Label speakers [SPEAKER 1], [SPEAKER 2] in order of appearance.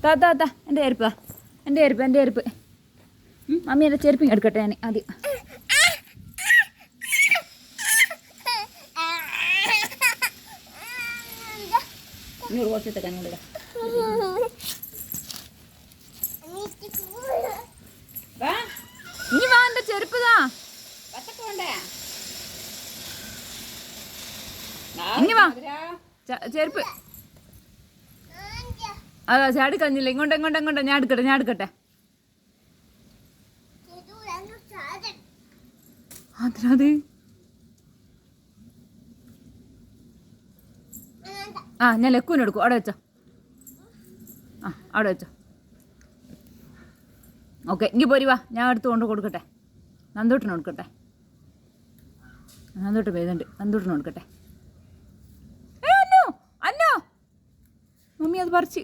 [SPEAKER 1] താ എൻ്റെ ചെരുപ്പാ എൻ്റെ ചെരുപ്പ് മമ്മി എൻ്റെ ചെരുപ്പ് എടുക്കട്ടെ ഞാൻ ആദ്യം. ഇങ്ങോട്ട് കുറച്ചെടുത്തേക്കാൻ ഇങ്ങോട്ട് ഇനി വാ എൻ്റെ ചെരുപ്പ് താ ഇനി വാ ചെരുപ്പ് അതാ ചാടി കളഞ്ഞില്ല. ഇങ്ങോട്ട് ഞാൻ എടുക്കട്ടെ അതിനത് ഞാൻ ലക്കുവിന് എടുക്കും. അവിടെ വെച്ചോ. അവിടെ വെച്ചോ. ഓക്കെ എങ്കിൽ പോരി വാ, ഞാൻ എടുത്ത് കൊണ്ട് കൊടുക്കട്ടെ. നന്ദൂട്ടിന് കൊടുക്കട്ടെ. നന്ദൂട്ട് പേരുന്നുണ്ട്. നന്ദൂട്ടിന് കൊടുക്കട്ടെ. അന്നോ മമ്മി അത് പറിച്ച്